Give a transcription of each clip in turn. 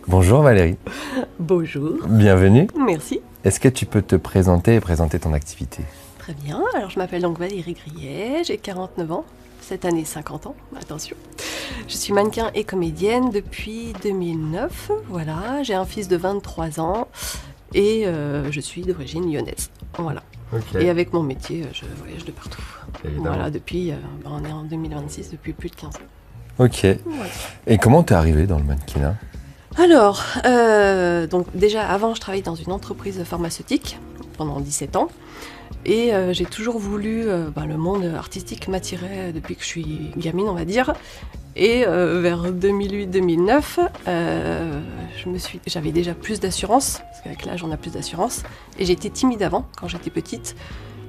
Bonjour Valérie, Bonjour, bienvenue. merci. Est-ce que tu peux te présenter et présenter ton activité? Très bien, alors je m'appelle donc Valérie Grillet, j'ai 49 ans, cette année 50 ans, attention. Je suis mannequin et comédienne depuis 2009, voilà, j'ai un fils de 23 ans et je suis d'origine lyonnaise, voilà. Ok. Et avec mon métier, je voyage de partout. Évidemment. Voilà, depuis, on est en 2026, depuis plus de 15 ans. Ok. Voilà. Et comment t'es arrivé dans le mannequinat? Alors, donc déjà avant, je travaillais dans une entreprise pharmaceutique pendant 17 ans. Et j'ai toujours voulu, le monde artistique m'attirait depuis que je suis gamine, on va dire. Et vers 2008-2009, j'avais déjà plus d'assurance, parce qu'avec l'âge on a plus d'assurance. Et j'étais timide avant, quand j'étais petite.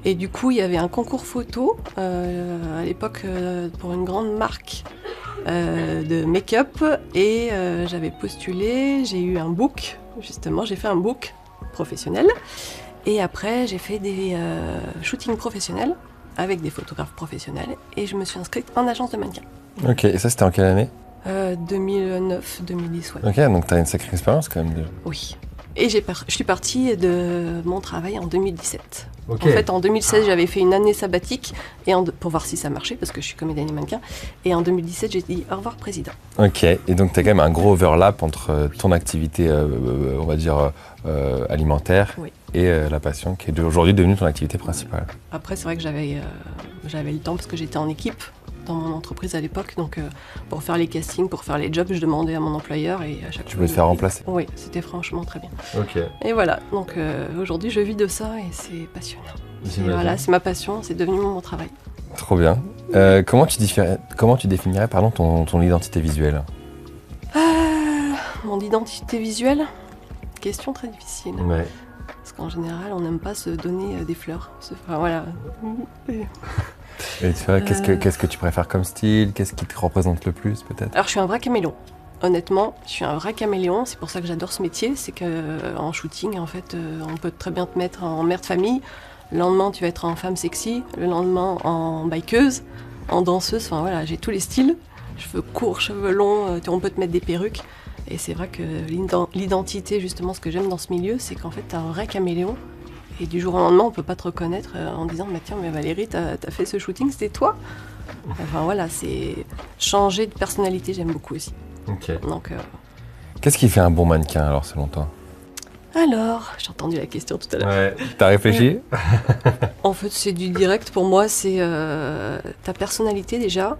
Et du coup, il y avait un concours photo à l'époque pour une grande marque de make-up. Et j'avais postulé, j'ai eu un book, justement, j'ai fait un book professionnel. Et après, j'ai fait des shootings professionnels avec des photographes professionnels et je me suis inscrite en agence de mannequin. Ok, et ça c'était en quelle année? 2009-2010, ouais. Ok, donc t'as une sacrée expérience quand même déjà. Oui. Et je suis partie de mon travail en 2017. Ok. En fait, en 2016, j'avais fait une année sabbatique pour voir si ça marchait, parce que je suis comédienne et mannequin. Et en 2017, j'ai dit au revoir, président. Ok, et donc t'as quand même un gros overlap entre ton activité, on va dire, alimentaire Oui. et la passion qui est aujourd'hui devenue ton activité principale. Après, c'est vrai que j'avais le temps parce que j'étais en équipe dans mon entreprise à l'époque. Donc, pour faire les castings, pour faire les jobs, je demandais à mon employeur et à chaque fois. Tu peux te faire remplacer. Oui, c'était franchement très bien. Ok. Et voilà, donc aujourd'hui, je vis de ça et c'est passionnant. J'imagine. Voilà, c'est ma passion, c'est devenu mon travail. Trop bien. Comment tu définirais ton identité visuelle? Mon identité visuelle, question très difficile. Ouais. Parce qu'en général, on n'aime pas se donner des fleurs. Enfin, voilà. Et tu vois, qu'est-ce que tu préfères comme style? Qu'est-ce qui te représente le plus peut-être? Alors, je suis un vrai caméléon. Honnêtement, je suis un vrai caméléon. C'est pour ça que j'adore ce métier. C'est qu'en shooting, en fait, on peut très bien te mettre en mère de famille. Le lendemain, tu vas être en femme sexy. Le lendemain, en bikeuse, en danseuse. Enfin, voilà, j'ai tous les styles. Cheveux courts, cheveux longs. On peut te mettre des perruques. Et c'est vrai que l'identité, justement, ce que j'aime dans ce milieu, c'est qu'en fait, t'es un vrai caméléon. Et du jour au lendemain, on peut pas te reconnaître en disant « Tiens, mais Valérie, t'as fait ce shooting, c'était toi ?» Enfin voilà, c'est changer de personnalité, j'aime beaucoup aussi. Ok. Donc, Qu'est-ce qui fait un bon mannequin alors selon toi? alors, j'ai entendu la question tout à l'heure. Ouais. T'as réfléchi? En fait, c'est du direct pour moi, c'est ta personnalité déjà.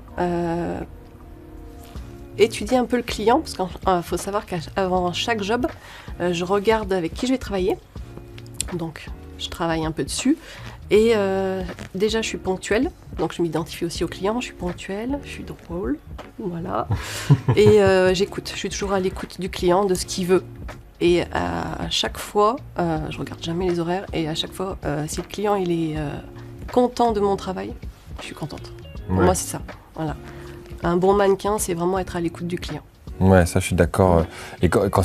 Étudier un peu le client, parce qu'il faut savoir qu'avant chaque job, je regarde avec qui je vais travailler. Donc, je travaille un peu dessus. Et déjà, je suis ponctuelle. Donc, je m'identifie aussi au client. Je suis ponctuelle, je suis drôle. Voilà. Et j'écoute. Je suis toujours à l'écoute du client, de ce qu'il veut. Et à chaque fois, je regarde jamais les horaires. Et à chaque fois, si le client il est content de mon travail, je suis contente. Pour moi, c'est ça. Voilà. Un bon mannequin, c'est vraiment être à l'écoute du client. Ouais, ça je suis d'accord. Et quand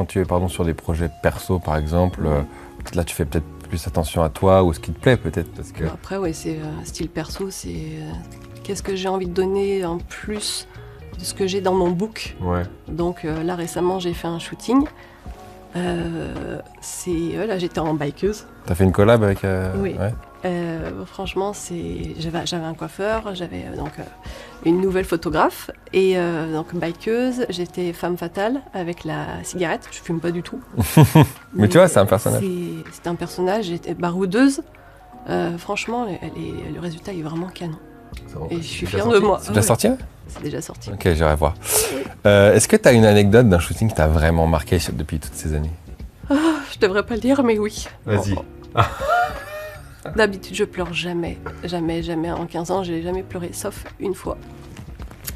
tu es sur des projets perso par exemple, là tu fais peut-être plus attention à toi ou ce qui te plaît peut-être parce que... Après, ouais, c'est style perso, c'est qu'est-ce que j'ai envie de donner en plus de ce que j'ai dans mon book. Ouais. Donc là, récemment, j'ai fait un shooting. Là, j'étais en bikeuse. T'as fait une collab avec... Oui. Ouais. Franchement, j'avais un coiffeur, j'avais une nouvelle photographe et donc bikeuse. J'étais femme fatale avec la cigarette. Je fume pas du tout. Mais tu vois, c'est un personnage. C'était un personnage. J'étais baroudeuse. Franchement, le résultat est vraiment canon. Et je suis fière de moi. C'est déjà sorti? C'est déjà sorti. Ok, j'irai voir. Est-ce que tu as une anecdote d'un shooting qui t'a vraiment marqué depuis toutes ces années? Je devrais pas le dire, mais oui. Vas-y. D'habitude, je pleure jamais. Jamais, jamais. En 15 ans, j'ai jamais pleuré, sauf une fois.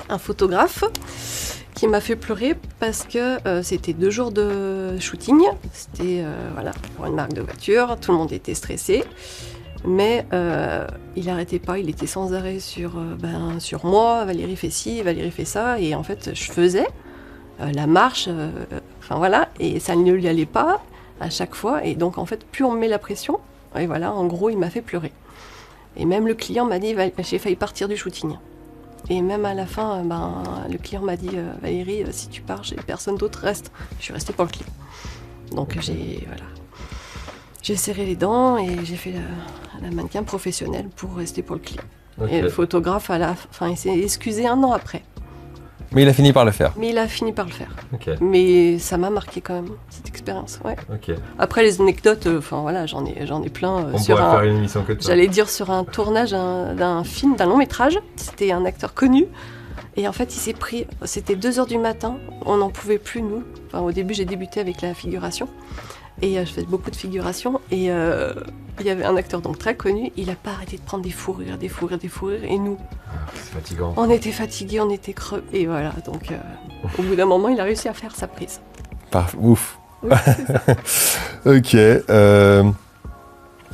Un photographe qui m'a fait pleurer parce que c'était 2 jours de shooting. C'était pour une marque de voiture. Tout le monde était stressé. Mais il n'arrêtait pas, il était sans arrêt sur moi, Valérie fait ci, Valérie fait ça, et en fait je faisais la marche, et ça ne lui allait pas à chaque fois, et donc en fait plus on me met la pression, et voilà, en gros il m'a fait pleurer. Et même le client m'a dit, j'ai failli partir du shooting. Et même à la fin, le client m'a dit Valérie, si tu pars, personne d'autre reste. Je suis restée pour le client. Donc j'ai serré les dents et j'ai fait la mannequin professionnelle pour rester pour le client. Ok. Et le photographe, il s'est excusé 1 an après. Mais il a fini par le faire. Mais il a fini par le faire. Ok. Mais ça m'a marqué quand même, cette expérience. Ouais. Ok. Après, les anecdotes, j'en ai plein. On pourrait faire une émission que de ça. J'allais dire sur un tournage d'un film, d'un long métrage. C'était un acteur connu. Et en fait, il s'est pris. C'était 2h du matin. On n'en pouvait plus, nous. Enfin, au début, j'ai débuté avec la figuration. Et je faisais beaucoup de figurations. Et il y avait un acteur donc très connu. Il n'a pas arrêté de prendre des fous rires. Et nous, C'est fatigant. on était fatigués, on était creux. Et voilà, donc au bout d'un moment, il a réussi à faire sa prise. Ouf. Oui, c'est ça. Ok.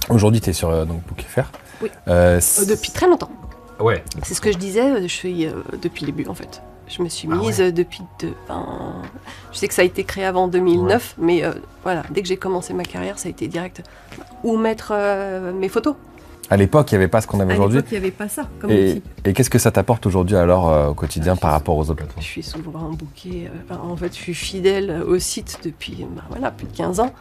Aujourd'hui, tu es sur donc Book.fr. Oui. Depuis très longtemps. Ouais. C'est ce que je disais, je suis depuis le début en fait. Je me suis mise depuis... je sais que ça a été créé avant 2009, mais voilà, dès que j'ai commencé ma carrière, ça a été direct. Où mettre mes photos. À l'époque, il n'y avait pas ce qu'on avait aujourd'hui. À l'époque, il n'y avait pas ça comme outil. Et qu'est-ce que ça t'apporte aujourd'hui alors au quotidien par rapport aux autres plateformes? Je suis souvent bookée. En fait, je suis fidèle au site depuis plus de 15 ans.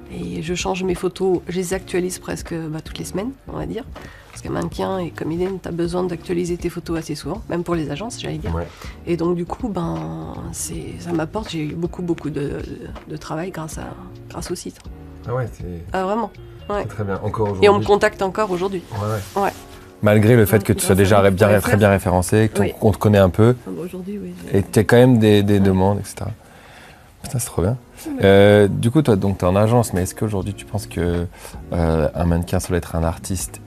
Et je change mes photos, je les actualise presque toutes les semaines, on va dire. Parce que mannequin et comédienne, tu as besoin d'actualiser tes photos assez souvent, même pour les agences, j'allais dire. Ouais. Et donc, du coup, ça m'apporte. J'ai eu beaucoup de travail grâce au site. Ah ouais, vraiment. Ouais. C'est très bien. Encore aujourd'hui. Et on me contacte encore aujourd'hui. Ouais. Malgré le fait que tu sois déjà très bien référencé, qu'on te connaît un peu. Aujourd'hui, oui. Et tu as quand même des demandes, etc. Putain, c'est trop bien. Du coup, toi, donc, tu es en agence, mais est-ce qu'aujourd'hui, tu penses qu'un mannequin, ça doit être un artiste,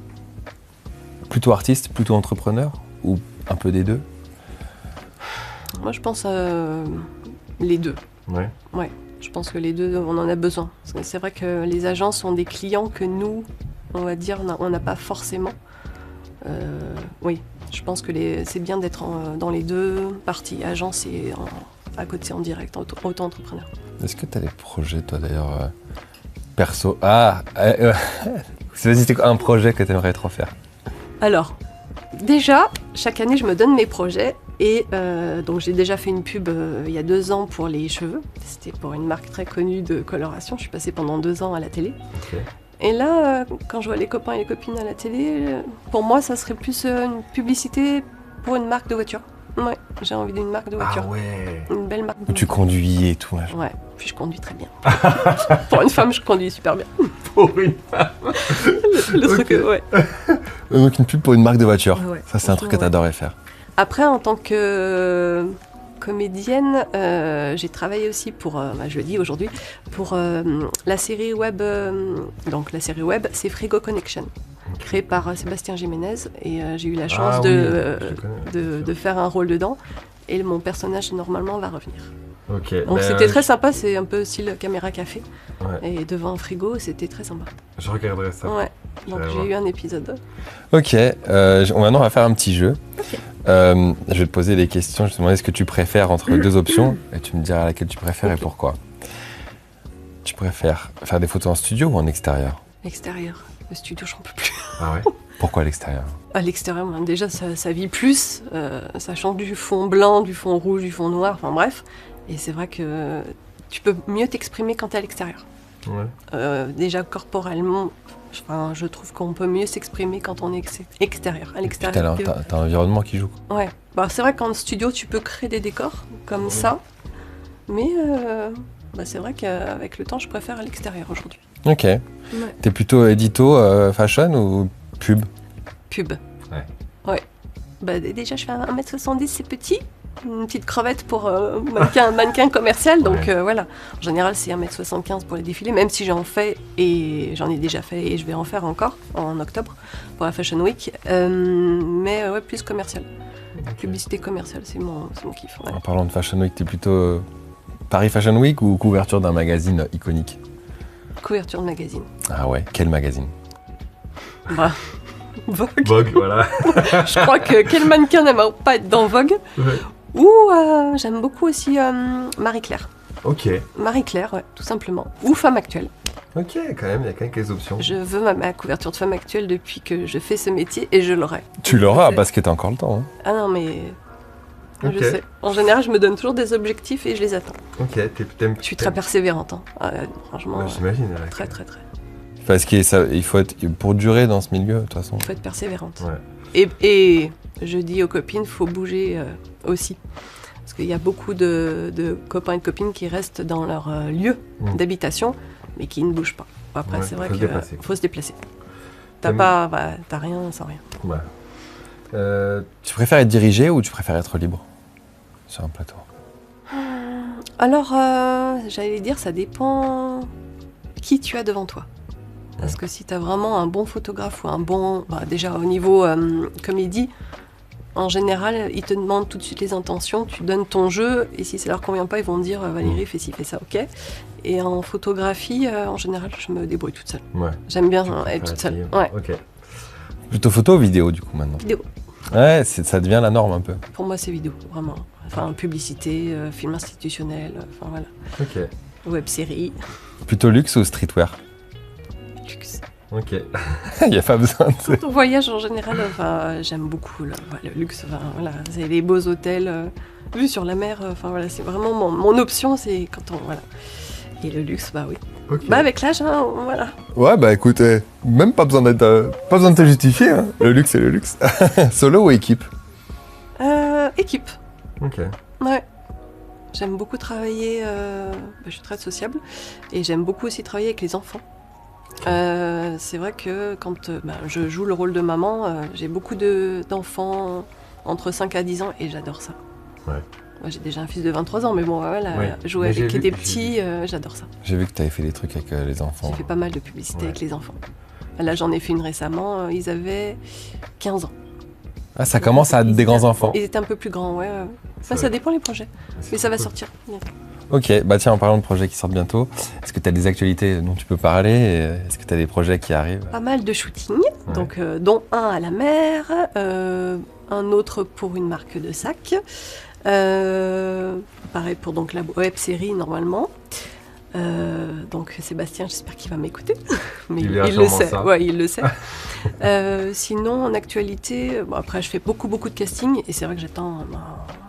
plutôt entrepreneur, ou un peu des deux? Moi, je pense les deux. Ouais. Je pense que les deux, on en a besoin. Parce que c'est vrai que les agences ont des clients que nous, on va dire, on n'a pas forcément. Oui, je pense que c'est bien d'être dans les deux parties, agence et à côté en direct, auto-entrepreneur. Est-ce que tu as des projets, toi d'ailleurs, perso? Vas-y, c'est quoi un projet que tu aimerais trop faire? Alors, déjà, chaque année, je me donne mes projets. Et donc, j'ai déjà fait une pub il y a 2 ans pour les cheveux. C'était pour une marque très connue de coloration. Je suis passée pendant 2 ans à la télé. Okay. Et là, quand je vois les copains et les copines à la télé, pour moi, ça serait plus une publicité pour une marque de voiture. Ouais, j'ai envie d'une marque de voiture. Ah ouais. Une belle marque de voiture. Tu conduis et tout. Ouais, puis je conduis très bien. Pour une femme, je conduis super bien. Pour une femme. le truc, ouais. Donc une pub pour une marque de voiture. Ouais, ça, c'est un truc que t'adorais faire. Après, en tant que comédienne, j'ai travaillé aussi pour, je le dis aujourd'hui, pour la série web. Donc la série web, c'est Frigo Connection, créée par Sébastien Jiménez, et j'ai eu la chance de faire un rôle dedans. Et mon personnage normalement va revenir. Okay, donc c'était très sympa, c'est un peu style caméra café. Ouais. Et devant un frigo, c'était très sympa. Je regarderai ça. Ouais. Donc j'ai eu un épisode. Ok, maintenant on va faire un petit jeu. Okay. Je vais te poser des questions, je vais te demander ce que tu préfères entre 2 options et tu me diras laquelle tu préfères et pourquoi. Tu préfères faire des photos en studio ou en extérieur? Extérieur. Le studio, j'en peux plus. Ah ouais? Pourquoi à l'extérieur? À l'extérieur, déjà ça vit plus, ça change du fond blanc, du fond rouge, du fond noir, enfin bref. Et c'est vrai que tu peux mieux t'exprimer quand t'es à l'extérieur. Ouais. Déjà corporellement, je trouve qu'on peut mieux s'exprimer quand on est extérieur. À l'extérieur. T'as un environnement qui joue. Ouais. C'est vrai qu'en studio, tu peux créer des décors comme ça, mais c'est vrai qu'avec le temps, je préfère à l'extérieur aujourd'hui. Ok. Ouais. T'es plutôt édito, fashion ou pub? Pub. Ouais. Déjà, je fais 1m70, c'est petit. Une petite crevette pour mannequin commercial, donc voilà. En général, c'est 1m75 pour les défilés, même si j'en fais, et j'en ai déjà fait, et je vais en faire encore en octobre pour la Fashion Week, mais plus commercial. Okay. Publicité commerciale, c'est mon kiff. Ouais. En parlant de Fashion Week, t'es plutôt Paris Fashion Week ou couverture d'un magazine iconique? Couverture de magazine. Ah ouais, quel magazine? Vogue. Vogue, voilà. Je crois que quel mannequin n'aimerait pas être dans Vogue. Ouais. Ou j'aime beaucoup aussi Marie-Claire. Ok. Marie-Claire, ouais, tout simplement. Ou Femme Actuelle. Ok, quand même, il y a quand même quelques options. Je veux ma couverture de femme actuelle depuis que je fais ce métier et je l'aurai. Tu l'auras parce que t'as encore le temps. Hein. Ah non, mais Ok. je sais. En général, je me donne toujours des objectifs et je les atteins. Ok, Je suis très persévérante. Hein. Franchement, j'imagine. très, très, très. Parce qu'il faut être, pour durer dans ce milieu, de toute façon. Il faut être persévérante. Ouais. Et je dis aux copines, il faut bouger aussi. Parce qu'il y a beaucoup de copains et de copines qui restent dans leur lieu d'habitation, mais qui ne bougent pas. Après, Ouais, c'est vrai faut qu'il faut se déplacer. T'as rien sans rien. Ouais. Tu préfères être dirigé ou tu préfères être libre sur un plateau? Alors, j'allais dire, ça dépend qui tu as devant toi. Parce que si tu as vraiment un bon photographe ou un bon... déjà, au niveau comédie, en général, ils te demandent tout de suite les intentions, tu donnes ton jeu, et si ça leur convient pas, ils vont te dire Valérie, fais ci, fais ça, ok. Et en photographie, en général, je me débrouille toute seule. Ouais. J'aime bien être toute seule. Ouais. Ok. Plutôt photo ou vidéo, du coup, maintenant? Vidéo. Ouais, ça devient la norme un peu. Pour moi, c'est vidéo, vraiment. Enfin, publicité, film institutionnel, enfin voilà. Ok. Web-série. Plutôt luxe ou streetwear? Luxe. Ok. Il n'y a pas besoin de ça. Quand on voyage en général, j'aime beaucoup le luxe. Voilà, c'est les beaux hôtels vus sur la mer. Voilà, c'est vraiment mon option. C'est quand on voilà. Et le luxe, oui. Okay. Avec l'âge, voilà. Ouais, écoute, même pas besoin d'être, pas besoin de te justifier. Hein. Le luxe, c'est le luxe. Solo ou équipe? Équipe. Ok. Ouais. J'aime beaucoup travailler. Je suis très sociable et j'aime beaucoup aussi travailler avec les enfants. C'est vrai que quand je joue le rôle de maman, j'ai beaucoup d'enfants entre 5 à 10 ans et j'adore ça. Ouais. Moi j'ai déjà un fils de 23 ans, mais bon, voilà, jouer avec des petits, j'adore ça. J'ai vu que tu avais fait des trucs avec les enfants. J'ai fait pas mal de publicité avec les enfants. Là, j'en ai fait une récemment, ils avaient 15 ans. Ah, ça commence à être des grands enfants. Ils étaient un peu plus grands, ouais. Ça dépend les projets, mais ça va sortir bientôt. Ok, tiens, en parlant de projets qui sortent bientôt, est-ce que tu as des actualités dont tu peux parler? Est-ce que tu as des projets qui arrivent? Pas mal de shootings, donc, dont un à la mer, un autre pour une marque de sac, pareil pour donc, la web série normalement. Donc Sébastien, j'espère qu'il va m'écouter, mais il le sait. Ouais, il le sait. Sinon, en actualité, après je fais beaucoup de casting et c'est vrai que j'attends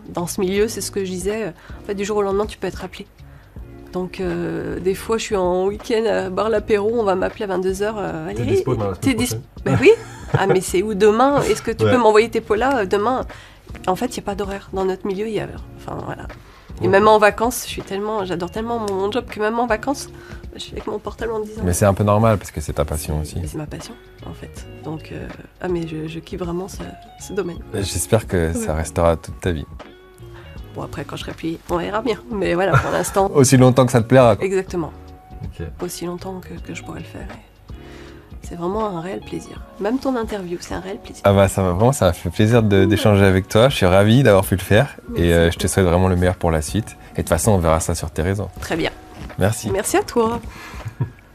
dans ce milieu, c'est ce que je disais. En fait, du jour au lendemain, tu peux être appelé. Donc des fois, je suis en week-end à bar l'apéro, on va m'appeler à 22h. Valérie, t'es dispo? Oui. Ah mais c'est où demain? Est-ce que tu peux m'envoyer tes polas demain? En fait, il n'y a pas d'horaire dans notre milieu. Enfin voilà. Et même en vacances, j'adore tellement mon job que même en vacances, je suis avec mon portable en me disant... Mais c'est un peu normal parce que c'est ta passion aussi. C'est ma passion, en fait. Donc, mais je kiffe vraiment ce domaine. J'espère que ça restera toute ta vie. Bon, après, quand je serai pliée, on verra bien. Mais voilà, pour l'instant... Aussi longtemps que ça te plaira. Quoi. Exactement. Okay. Aussi longtemps que je pourrai le faire. C'est vraiment un réel plaisir. Même ton interview, c'est un réel plaisir. Ah ça m'a fait plaisir d'échanger avec toi. Je suis ravi d'avoir pu le faire. Merci. Et je te souhaite vraiment le meilleur pour la suite. Et de toute façon, on verra ça sur tes réseaux. Très bien. Merci. Merci à toi.